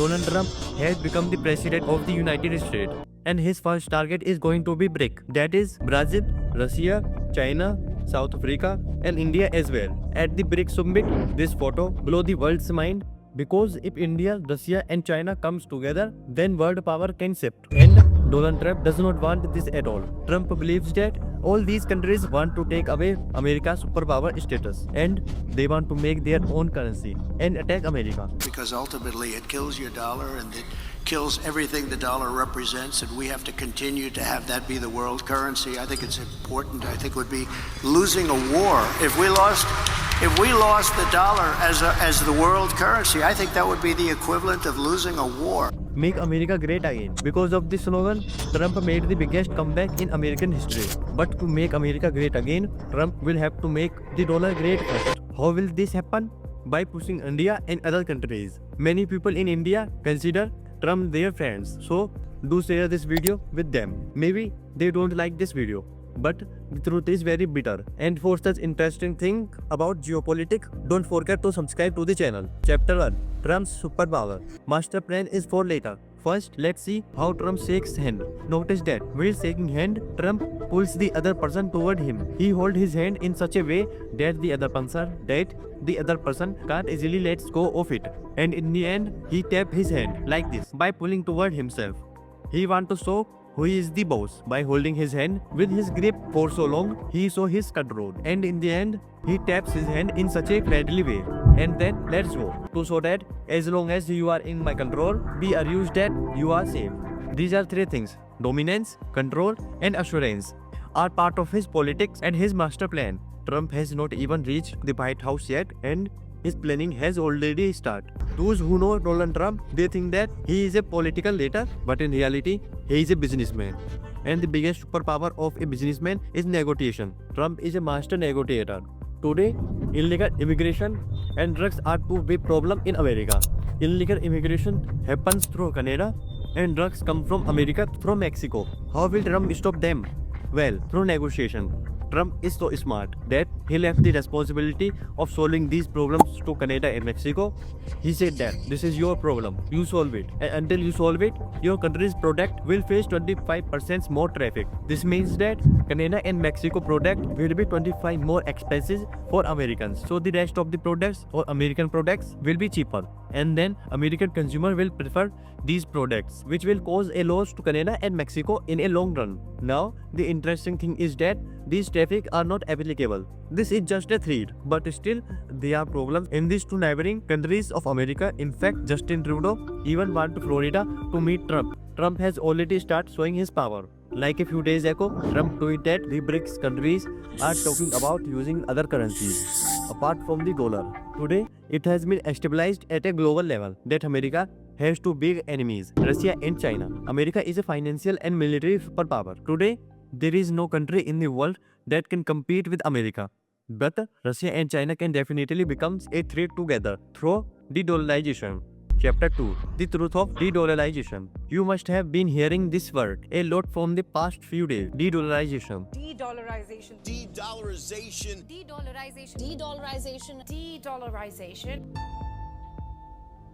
Donald Trump has become the president of the United States, and his first target is going to be BRIC. That is Brazil, Russia, China, South Africa, and India as well. At the BRIC summit, this photo blow the world's mind because if India, Russia, and China comes together, then world power can shift. And Donald Trump does not want this at all. Trump believes that all these countries want to take away America's superpower status and they want to make their own currency and attack America. Because ultimately it kills your dollar and it kills everything the dollar represents, and we have to continue to have that be the world currency. I think it's important. I think it would be losing a war if we lost the dollar as the world currency. I think that would be the equivalent of losing a war. Make America great again. Because of this slogan, Trump made the biggest comeback in American history. But to make America great again, Trump will have to make the dollar great first. How will this happen? By pushing India and other countries. Many people in India consider Trump their friends. So do share this video with them. Maybe they don't like this video, but the truth is very bitter. And for such interesting thing about geopolitics, don't forget to subscribe to the channel. Chapter 1. Trump's superpower. Master plan is for later. First, let's see how Trump shakes hand. Notice that while shaking hand, Trump pulls the other person toward him. He holds his hand in such a way that the other person can't easily let go of it. And in the end, he taps his hand like this by pulling toward himself. He wants to show who is the boss. By holding his hand with his grip for so long, he shows his control. And in the end, he taps his hand in such a friendly way. And then let's go. To show that as long as you are in my control, be assured that you are safe. These are three things: dominance, control, and assurance are part of his politics and his master plan. Trump has not even reached the White House yet, and his planning has already started. Those who know Donald Trump, they think that he is a political leader, but in reality, he is a businessman. And the biggest superpower of a businessman is negotiation. Trump is a master negotiator. Today, illegal immigration and drugs are two big problems in America. Illegal immigration happens through Canada and drugs come from America through Mexico. How will Trump stop them? Well, through negotiation. Trump is so smart that he left the responsibility of solving these problems to Canada and Mexico. He said that this is your problem, you solve it, and until you solve it, your country's product will face 25% more traffic. This means that Canada and Mexico product will be 25 more expensive for Americans. So the rest of the products or American products will be cheaper, and then American consumer will prefer these products, which will cause a loss to Canada and Mexico in a long run. Now, the interesting thing is that these traffic are not applicable. This is just a threat, but still there are problems in these two neighboring countries of America. In fact, Justin Trudeau even went to Florida to meet Trump. Trump has already started showing his power. Like a few days ago, Trump tweeted that the BRICS countries are talking about using other currencies apart from the dollar. Today, it has been stabilized at a global level that America has two big enemies, Russia and China. America is a financial and military superpower. Today, there is no country in the world that can compete with America. But Russia and China can definitely become a threat together through de-dollarization. Chapter 2. The truth of de-dollarization. You must have been hearing this word a lot from the past few days. De-dollarization. De-dollarization. De-dollarization. De-dollarization. De-dollarization. De-dollarization.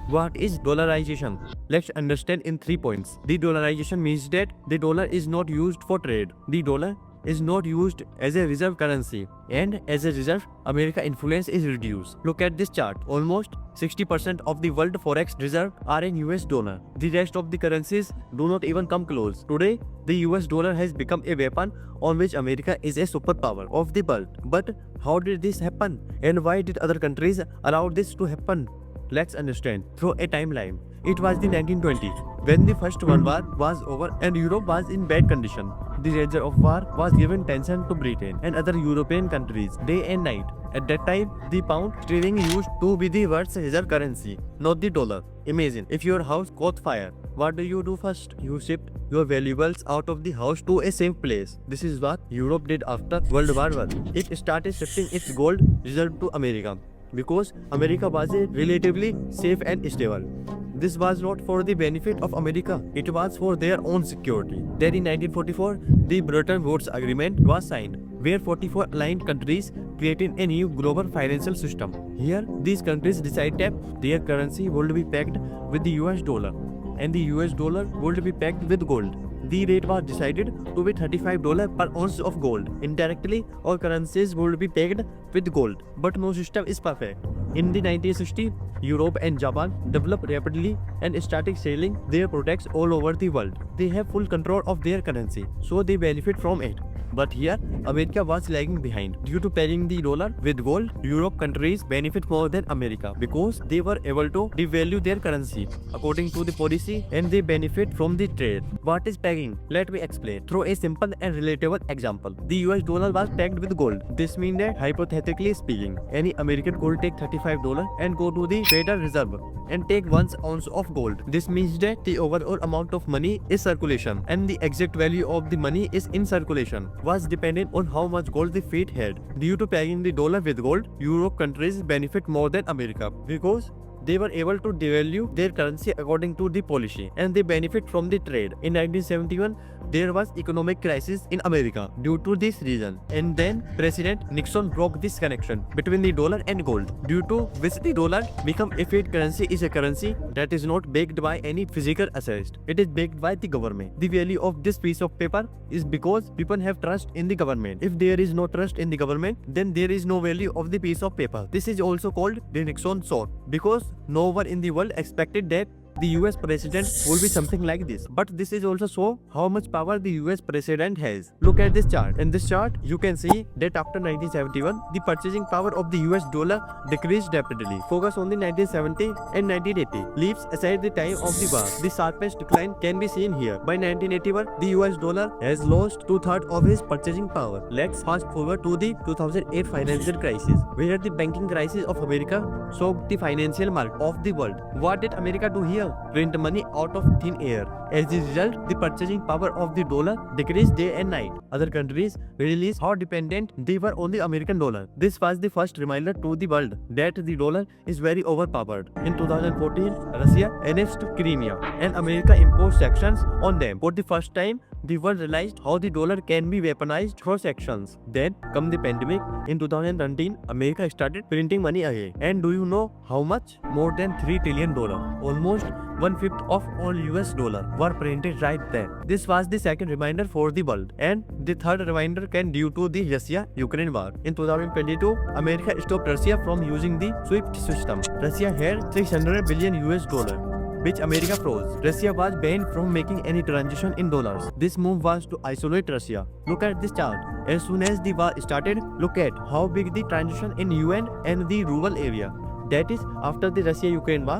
What is dollarization? Let's understand in 3 points. De-dollarization means that the dollar is not used for trade. The dollar is not used as a reserve currency, and as a result, America's influence is reduced. Look at this chart. Almost 60% of the world forex reserve are in US dollar. The rest of the currencies do not even come close. Today, the US dollar has become a weapon on which America is a superpower of the world. But how did this happen? And why did other countries allow this to happen? Let's understand through a timeline. It was the 1920s when the First World War was over and Europe was in bad condition. The rage of war was giving tension to Britain and other European countries day and night. At that time, the pound sterling used to be the world's reserve currency, not the dollar. Imagine if your house caught fire. What do you do first? You shipped your valuables out of the house to a safe place. This is what Europe did after World War I. It started shifting its gold reserve to America, because America was a relatively safe and stable. This was not for the benefit of America, it was for their own security. Then in 1944, the Bretton Woods Agreement was signed, where 44 aligned countries created a new global financial system. Here, these countries decided that their currency would be pegged with the US dollar, and the US dollar would be pegged with gold. The rate was decided to be $35 per ounce of gold. Indirectly, all currencies would be pegged with gold, but no system is perfect. In the 1960s, Europe and Japan developed rapidly and started selling their products all over the world. They have full control of their currency, so they benefit from it. But here, America was lagging behind. Due to pegging the dollar with gold, Europe countries benefit more than America because they were able to devalue their currency according to the policy, and they benefit from the trade. What is pegging? Let me explain through a simple and relatable example. The US dollar was pegged with gold. This means that, hypothetically speaking, any American could take $35 and go to the Federal Reserve and take 1 ounce of gold. This means that the overall amount of money is circulation, and the exact value of the money is in circulation was dependent on how much gold the Fed had. Due to pegging the dollar with gold, Europe countries benefit more than America because they were able to devalue their currency according to the policy, and they benefit from the trade. In 1971, there was economic crisis in America due to this reason, and then President Nixon broke this connection between the dollar and gold, due to which the dollar become a fiat currency is a currency that is not backed by any physical assets. It is backed by the government. The value of this piece of paper is because people have trust in the government. If there is no trust in the government, then there is no value of the piece of paper. This is also called the Nixon shock, because no one in the world expected that the US president will be something like this. But this is also show how much power the US president has. Look at this chart. In this chart, you can see that after 1971, the purchasing power of the US dollar decreased rapidly. Focus on the 1970 and 1980. Leaves aside the time of the war. The sharpest decline can be seen here. By 1981, the US dollar has lost 2/3 of his purchasing power. Let's fast forward to the 2008 financial crisis, where the banking crisis of America shocked the financial market of the world. What did America do here? Print money out of thin air. As a result, the purchasing power of the dollar decreased day and night. Other countries realized how dependent they were on the American dollar. This was the first reminder to the world that the dollar is very overpowered. In 2014, Russia annexed Crimea, and America imposed sanctions on them. For the first time, the world realized how the dollar can be weaponized for sanctions. Then come the pandemic. In 2019, America started printing money again. And do you know how much? More than $3 trillion. Almost 1/5 of all US dollar were printed right then. This was the second reminder for the world, and the third reminder came due to the Russia-Ukraine war. In 2022, America stopped Russia from using the SWIFT system. Russia had $600 billion US, which America froze. Russia was banned from making any transaction in dollars. This move was to isolate Russia. Look at this chart. As soon as the war started, look at how big the transaction in UN and the rural area. That is, after the Russia-Ukraine war,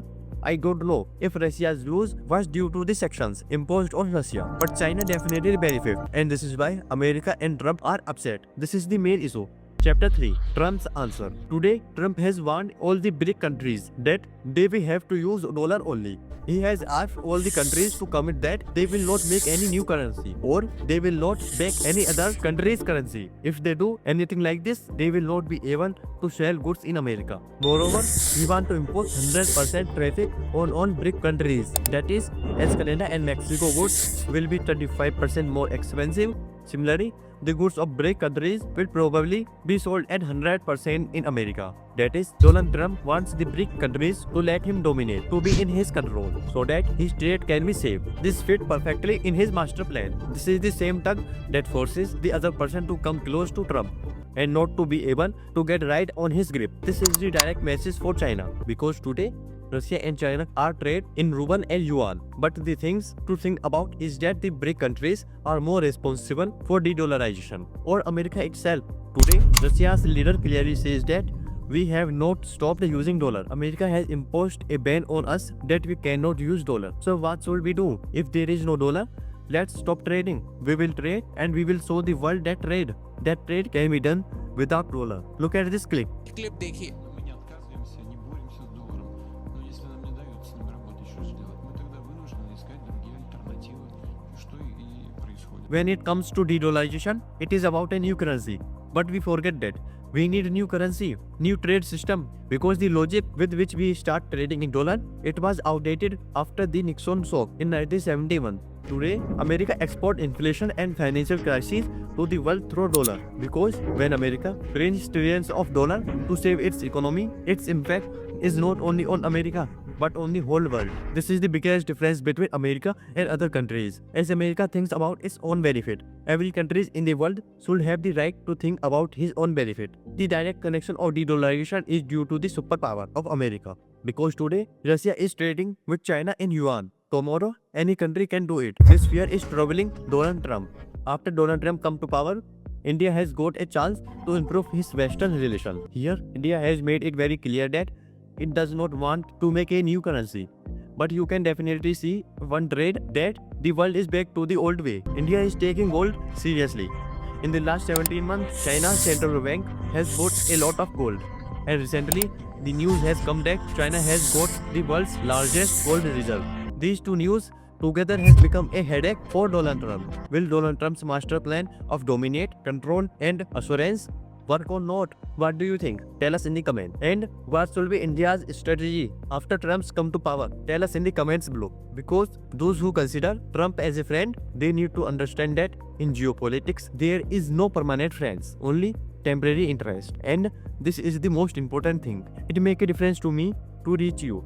I don't know if Russia's lose was due to the sanctions imposed on Russia, but China definitely benefit, and this is why America and Trump are upset. This is the main issue. Chapter 3. Trump's answer. Today, Trump has warned all the BRIC countries that they will have to use dollar only. He has asked all the countries to commit that they will not make any new currency, or they will not back any other country's currency. If they do anything like this, they will not be able to sell goods in America. Moreover, he wants to impose 100% traffic on BRIC countries. That is, as Canada and Mexico goods will be 35% more expensive. Similarly, the goods of BRIC countries will probably be sold at 100% in America. That is, Donald Trump wants the BRIC countries to let him dominate, to be in his control, so that his trade can be saved. This fits perfectly in his master plan. This is the same tug that forces the other person to come close to Trump and not to be able to get right on his grip. This is the direct message for China, because today, Russia and China are trade in ruble and yuan. But the things to think about is that the BRIC countries are more responsible for de-dollarization, or America itself. Today, Russia's leader clearly says that we have not stopped using dollar. America has imposed a ban on us that we cannot use dollar. So what should we do? If there is no dollar, let's stop trading. We will trade, and we will show the world that trade can be done without dollar. Look at this clip. Клип देखिए. Мы не отказываемся, не боремся с долларом. Но если нам не дают с ним работать, что же делать? Мы тогда вынуждены искать другие альтернативы. Что и происходит. When it comes to de-dollarization, it is about a new currency. But we forget that we need a new currency, new trade system, because the logic with which we start trading in dollar, it was outdated after the Nixon shock in 1971. Today, America export inflation and financial crises to the world through dollar. Because when America prints trillions of dollars to save its economy, its impact is not only on America but on the whole world. This is the biggest difference between America and other countries. As America thinks about its own benefit, every country in the world should have the right to think about his own benefit. The direct connection of de-dollarization is due to the superpower of America. Because today, Russia is trading with China in yuan. Tomorrow, any country can do it. This fear is troubling Donald Trump. After Donald Trump come to power, India has got a chance to improve his Western relation. Here, India has made it very clear that it does not want to make a new currency. But you can definitely see one trade that the world is back to the old way. India is taking gold seriously. In the last 17 months, China's central bank has bought a lot of gold. And recently, the news has come that China has got the world's largest gold reserve. These two news together has become a headache for Donald Trump. Will Donald Trump's master plan of dominate, control and assurance work or not? What do you think? Tell us in the comment. And what should be India's strategy after Trump's come to power? Tell us in the comments below. Because those who consider Trump as a friend, they need to understand that in geopolitics, there is no permanent friends, only temporary interest. And this is the most important thing. It makes a difference to me to reach you.